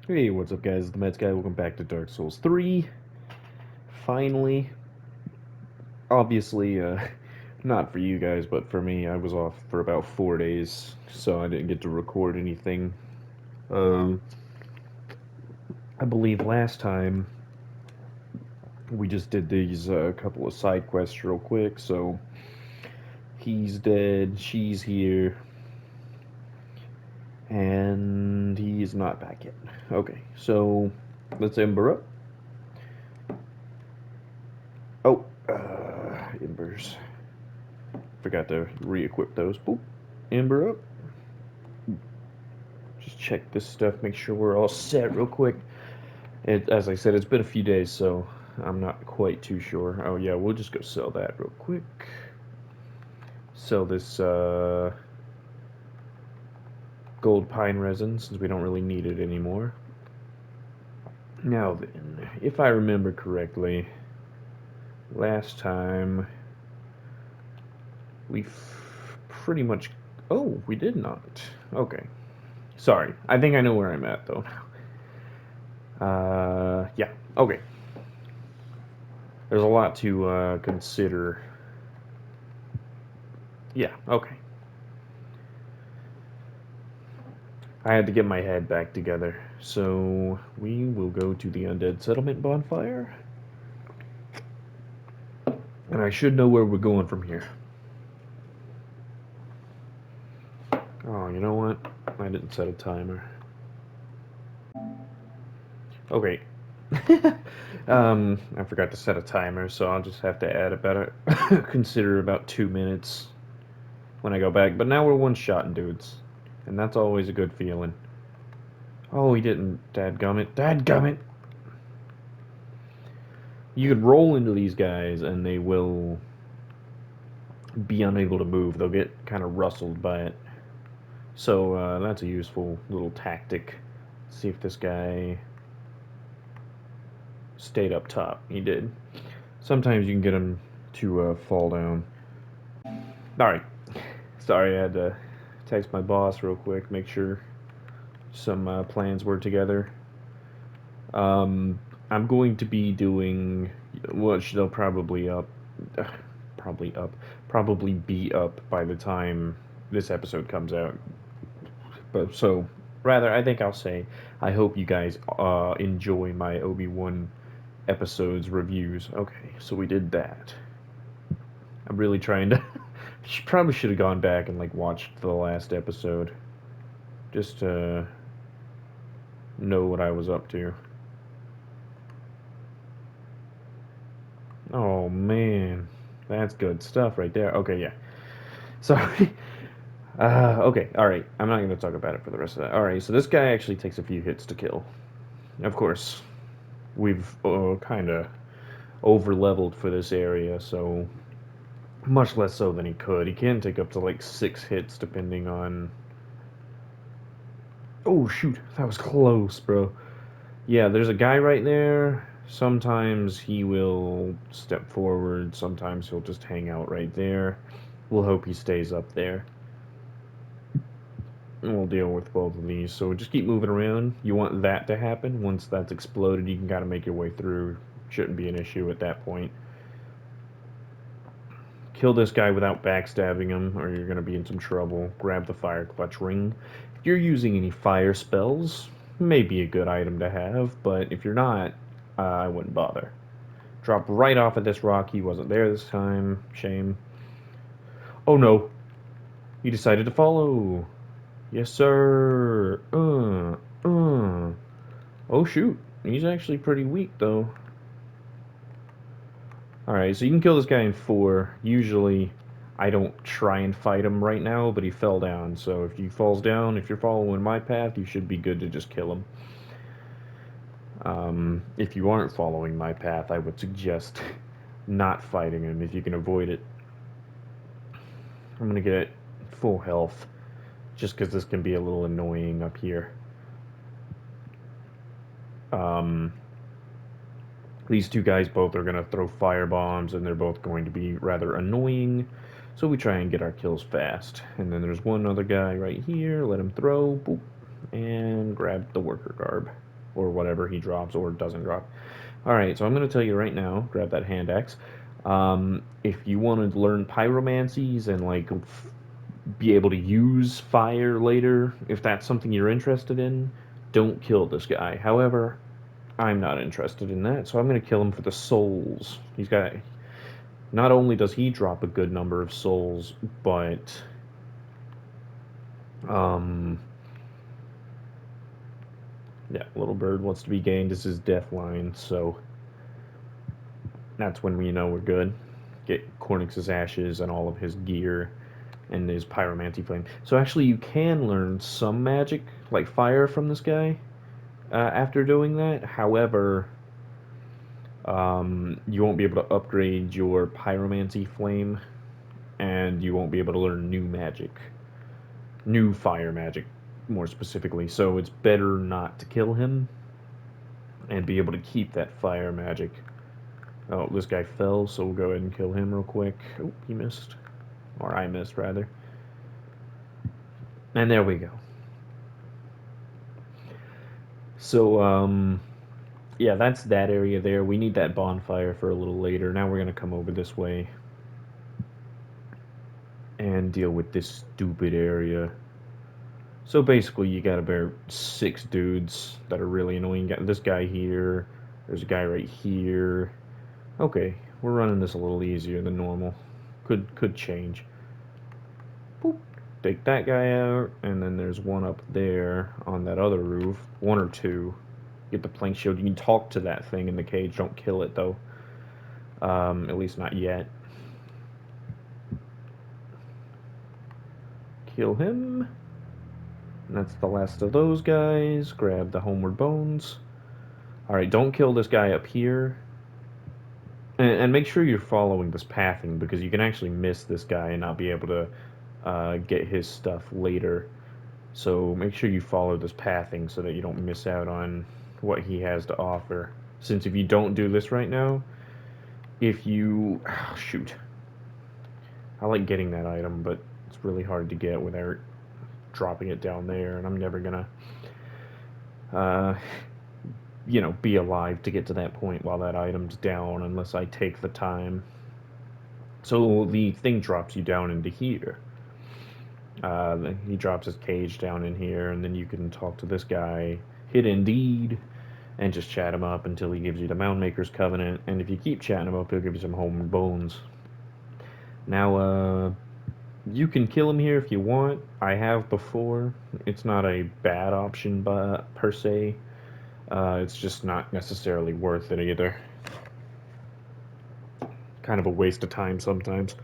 Hey, what's up, guys? It's the Mets guy. Welcome back to Dark Souls 3. Finally, obviously, not for you guys, but for me, I was off for about 4 days, so I didn't get to record anything. Um, I believe last time we just did these couple of side quests real quick. So he's dead, she's here, and he's not back yet. Okay, so let's ember up. Oh, embers. Forgot to re-equip those. Boop. Ember up. Just check this stuff, make sure we're all set real quick. As I said, it's been a few days, so I'm not quite too sure. Oh yeah, we'll just go sell that real quick. Sell this gold pine resin, since we don't really need it anymore. Now then, if I remember correctly, last time we pretty much... Oh, we did not. Okay. Sorry. I think I know where I'm at, though. Yeah. Okay. There's a lot to consider. Yeah, okay. I had to get my head back together. So we will go to the Undead Settlement bonfire. And I should know where we're going from here. Oh, you know what? I didn't set a timer. Okay. I forgot to set a timer, so I'll just have to add about consider about 2 minutes when I go back. But now we're one-shotting dudes, and that's always a good feeling. Oh, he didn't. Dadgummit. Dadgummit! You could roll into these guys, and they will be unable to move. They'll get kind of rustled by it. So that's a useful little tactic. Let's see if this guy stayed up top. He did. Sometimes you can get him to fall down. Alright. Sorry, I had to text my boss real quick, make sure some plans were together. I'm going to be doing, which they'll probably probably be up by the time this episode comes out. But so, rather, I think I'll say, I hope you guys enjoy my Obi-Wan episodes reviews. Okay, so we did that. I'm really trying to. Probably should have gone back and like watched the last episode, just to know what I was up to. Oh man, that's good stuff right there. Okay, yeah. Sorry. Okay, alright. I'm not going to talk about it for the rest of that. Alright, so this guy actually takes a few hits to kill. Of course, we've kind of over-leveled for this area, so much less so than he could. He can take up to like 6 hits depending on... Oh, shoot. That was close, bro. Yeah, there's a guy right there. Sometimes he will step forward. Sometimes he'll just hang out right there. We'll hope he stays up there. And we'll deal with both of these. So just keep moving around. You want that to happen. Once that's exploded, you can kind of make your way through. Shouldn't be an issue at that point. Kill this guy without backstabbing him, or you're going to be in some trouble. Grab the fire clutch ring. If you're using any fire spells, may be a good item to have, but if you're not, I wouldn't bother. Drop right off of this rock. He wasn't there this time. Shame. Oh no. He decided to follow. Yes, sir. Oh, shoot. He's actually pretty weak, though. Alright, so you can kill this guy in 4. Usually, I don't try and fight him right now, but he fell down. So if he falls down, if you're following my path, you should be good to just kill him. If you aren't following my path, I would suggest not fighting him if you can avoid it. I'm gonna get full health, just because this can be a little annoying up here. These two guys both are going to throw fire bombs, and they're both going to be rather annoying, so we try and get our kills fast. And then there's one other guy right here, let him throw, boop, and grab the worker garb. or whatever he drops or doesn't drop. Alright, so I'm going to tell you right now, grab that hand axe. If you want to learn pyromancies and like be able to use fire later, if that's something you're interested in, don't kill this guy. However, I'm not interested in that, so I'm going to kill him for the souls. He's got. Not only does he drop a good number of souls, but um, yeah, little bird wants to be gained. This is death line, so that's when we know we're good. Get Cornix's ashes and all of his gear and his pyromancy flame. So actually, you can learn some magic like fire from this guy after doing that. However, you won't be able to upgrade your pyromancy flame, and you won't be able to learn new magic, new fire magic, more specifically. So it's better not to kill him and be able to keep that fire magic. Oh, this guy fell, so we'll go ahead and kill him real quick. Oh, he missed. Or I missed, rather. And there we go. So, yeah, that's that area there. We need that bonfire for a little later. Now we're going to come over this way and deal with this stupid area. So basically, you got about 6 dudes that are really annoying. Got this guy here. There's a guy right here. Okay, we're running this a little easier than normal. Could change. Boop. Take that guy out, and then there's one up there on that other roof. 1 or 2. Get the plank shield. You can talk to that thing in the cage. Don't kill it though. At least not yet. Kill him. And that's the last of those guys. Grab the homeward bones. Alright, don't kill this guy up here. And make sure you're following this pathing, because you can actually miss this guy and not be able to get his stuff later. So make sure you follow this pathing so that you don't miss out on what he has to offer. Since if you don't do this right now, if you... Oh, shoot. I like getting that item, but it's really hard to get without dropping it down there, and I'm never gonna, be alive to get to that point while that item's down unless I take the time. So the thing drops you down into here. He drops his cage down in here, and then you can talk to this guy, hit Indeed, and just chat him up until he gives you the Moundmaker's Covenant, and if you keep chatting him up, he'll give you some home bones. Now, you can kill him here if you want. I have before. It's not a bad option per se. It's just not necessarily worth it either. Kind of a waste of time sometimes.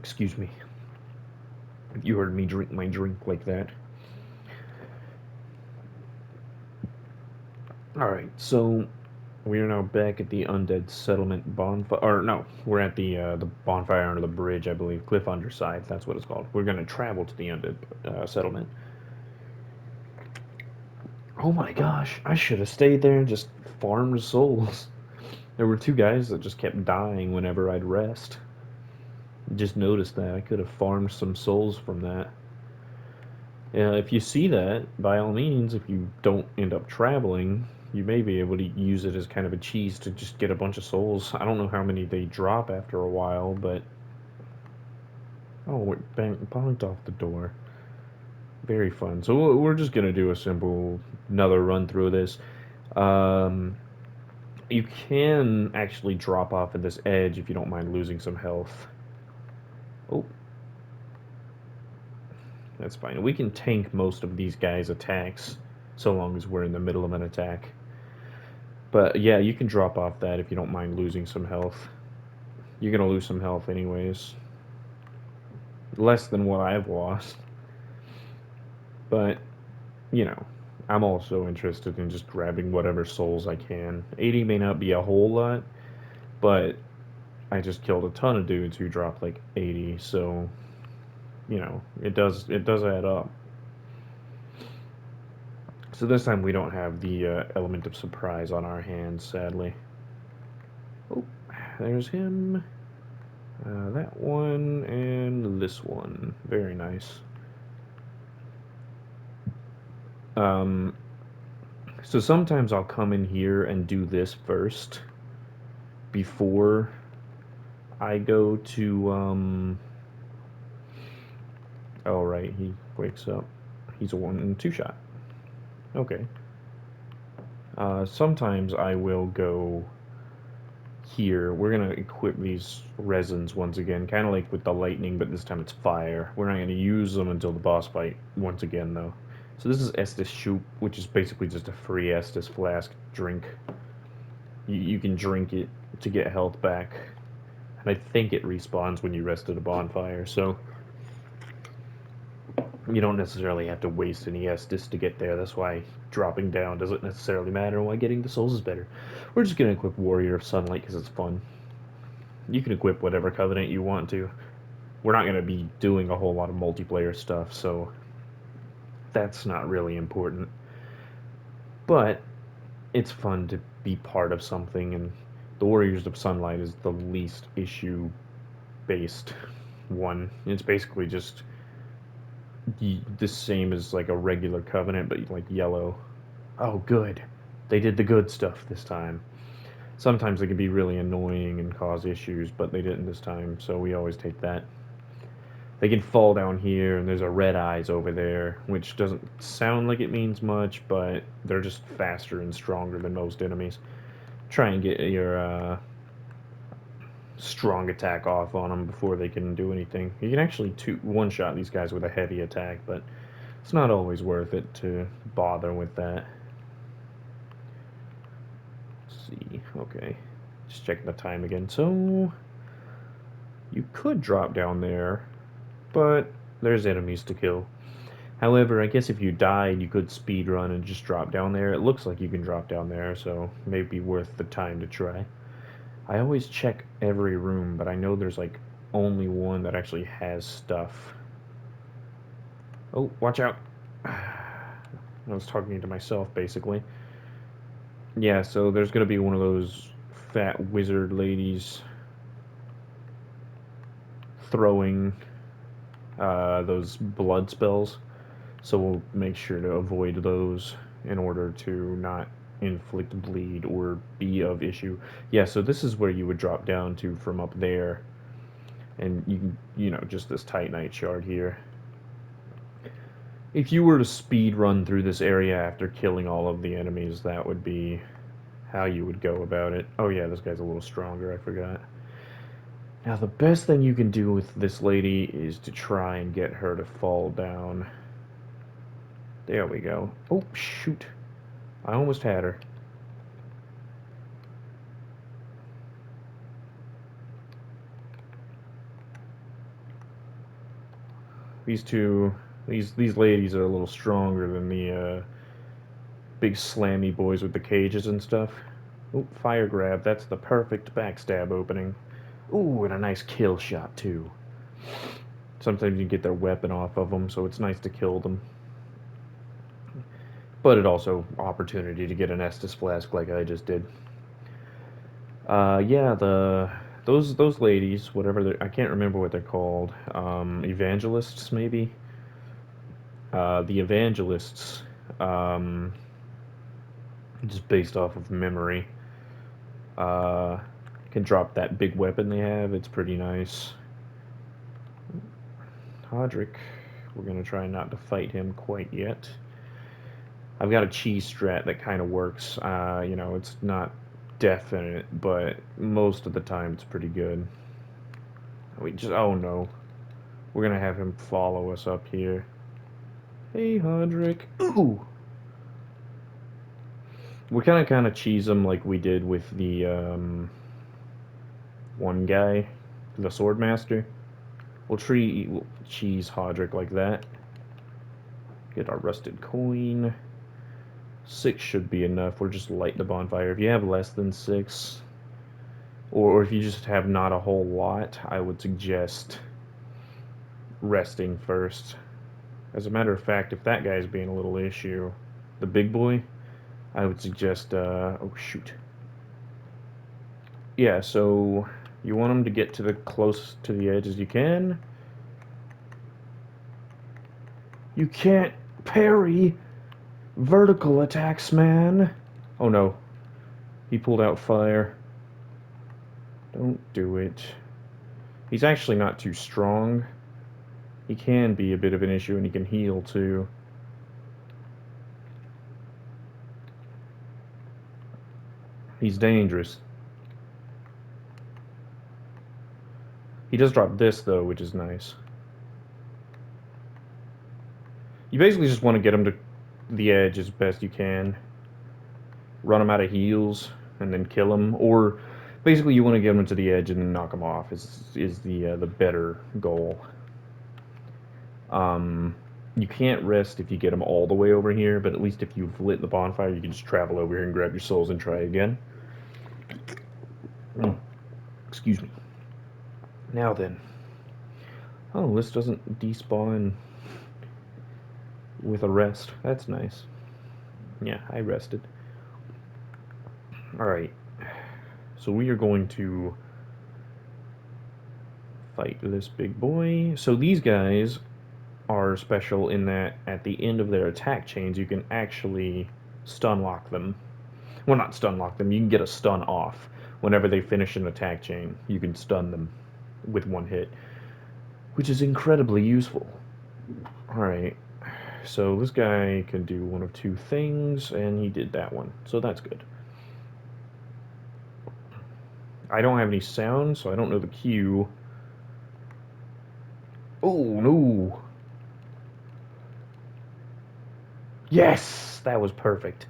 Excuse me. You heard me drink my drink like that. Alright, so we are now back at the Undead Settlement bonfire. Or no, we're at the bonfire under the bridge, I believe. Cliff Underside, that's what it's called. We're going to travel to the Undead Settlement. Oh my gosh, I should have stayed there and just farmed souls. There were 2 guys that just kept dying whenever I'd rest. Just noticed that. I could have farmed some souls from that. Yeah, if you see that, by all means, if you don't end up traveling, you may be able to use it as kind of a cheese to just get a bunch of souls. I don't know how many they drop after a while, but... Oh, it bonked off the door. Very fun. So we're just going to do a simple, another run through of this. You can actually drop off at this edge if you don't mind losing some health. Oh. That's fine. We can tank most of these guys' attacks, so long as we're in the middle of an attack. But yeah, you can drop off that if you don't mind losing some health. You're going to lose some health anyways. Less than what I've lost. But, I'm also interested in just grabbing whatever souls I can. 80 may not be a whole lot, but I just killed a ton of dudes who dropped like 80, so, it does add up. So this time we don't have the element of surprise on our hands, sadly. Oh, there's him. That one and this one. Very nice. Um, so sometimes I'll come in here and do this first before I go to, oh, right, he wakes up. He's a 1 and 2 shot. Okay. Sometimes I will go here. We're going to equip these resins once again, kind of like with the lightning, but this time it's fire. We're not going to use them until the boss fight once again, though. So this is Estus Shoop, which is basically just a free Estus flask drink. You can drink it to get health back. And I think it respawns when you rest at a bonfire, so you don't necessarily have to waste any Estus to get there. That's why dropping down doesn't necessarily matter, and why getting the souls is better. We're just going to equip Warrior of Sunlight because it's fun. You can equip whatever covenant you want to. We're not going to be doing a whole lot of multiplayer stuff, so that's not really important. But it's fun to be part of something, and the Warriors of Sunlight is the least issue-based one. It's basically just the same as like a regular covenant, but like yellow. Oh, good. They did the good stuff this time. Sometimes they can be really annoying and cause issues, but they didn't this time, so we always take that. They can fall down here, and there's a red eyes over there, which doesn't sound like it means much, but they're just faster and stronger than most enemies. Try and get your strong attack off on them before they can do anything. You can actually one-shot these guys with a heavy attack, but it's not always worth it to bother with that. Let's see. Okay. Just checking the time again. So, you could drop down there, but there's enemies to kill. However, I guess if you died, you could speed run and just drop down there. It looks like you can drop down there, so maybe worth the time to try. I always check every room, but I know there's like only one that actually has stuff. Oh, watch out. I was talking to myself, basically. Yeah, so there's going to be one of those fat wizard ladies throwing those blood spells. So we'll make sure to avoid those in order to not inflict bleed or be of issue. Yeah, so this is where you would drop down to from up there. And you know, just this Titanite shard here. If you were to speed run through this area after killing all of the enemies, that would be how you would go about it. Oh yeah, this guy's a little stronger, I forgot. Now the best thing you can do with this lady is to try and get her to fall down. There we go. Oh, shoot. I almost had her. These ladies are a little stronger than the big slammy boys with the cages and stuff. Oh, fire grab. That's the perfect backstab opening. Ooh, and a nice kill shot, too. Sometimes you get their weapon off of them, so it's nice to kill them. But it also opportunity to get an Estus flask like I just did. Yeah, those ladies, whatever I can't remember what they're called. Evangelists maybe. The evangelists, um, just based off of memory, uh, can drop that big weapon they have. It's pretty nice. Hodrick, we're gonna try not to fight him quite yet. I've got a cheese strat that kind of works. You know, it's not definite, but most of the time it's pretty good. Oh no. We're gonna have him follow us up here. Hey, Hodrick. Ooh! We kind of cheese him like we did with the, one guy, the Swordmaster. We'll cheese Hodrick like that. Get our rusted coin. 6 should be enough. We're just light the bonfire. If you have less than 6, or if you just have not a whole lot, I would suggest resting first. As a matter of fact, if that guy's being a little issue, the big boy, I would suggest, oh shoot. Yeah, so you want him to get to the close to the edge as you can. You can't parry! Vertical attacks, man. Oh no. He pulled out fire. Don't do it. He's actually not too strong. He can be a bit of an issue, and he can heal too. He's dangerous. He does drop this, though, which is nice. You basically just want to get him to the edge as best you can. Run him out of heals, and then kill him. Or, basically, you want to get him to the edge and then knock him off is the better goal. You can't rest if you get him all the way over here, but at least if you've lit the bonfire, you can just travel over here and grab your souls and try again. Excuse me. Now then. Oh, this doesn't despawn with a rest. That's nice. Yeah, I rested. Alright. So we are going to fight this big boy. So these guys are special in that at the end of their attack chains, you can actually stun lock them. Well, not stun lock them, you can get a stun off. Whenever they finish an attack chain, you can stun them with one hit, which is incredibly useful. Alright, so this guy can do one of two things, and he did that one, so that's good. I don't have any sound, so I don't know the cue. Oh, no! Yes! That was perfect.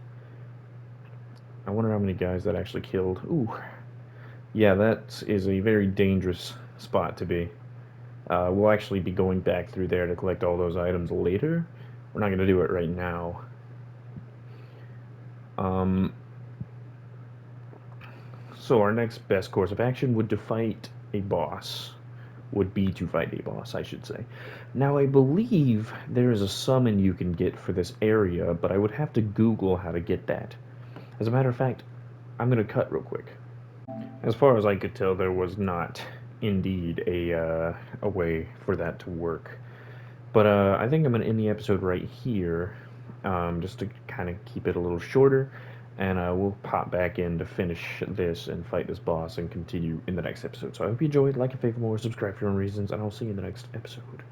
I wonder how many guys that actually killed. Ooh. Yeah, that is a very dangerous spot to be. We'll actually be going back through there to collect all those items later. We're not going to do it right now. So our next best course of action would be to fight a boss, I should say. Now, I believe there is a summon you can get for this area, but I would have to Google how to get that. As a matter of fact, I'm going to cut real quick. As far as I could tell, there was not indeed a way for that to work. But I think I'm going to end the episode right here, just to kind of keep it a little shorter, and we'll pop back in to finish this and fight this boss and continue in the next episode. So I hope you enjoyed, like and favorite more, subscribe for your own reasons, and I'll see you in the next episode.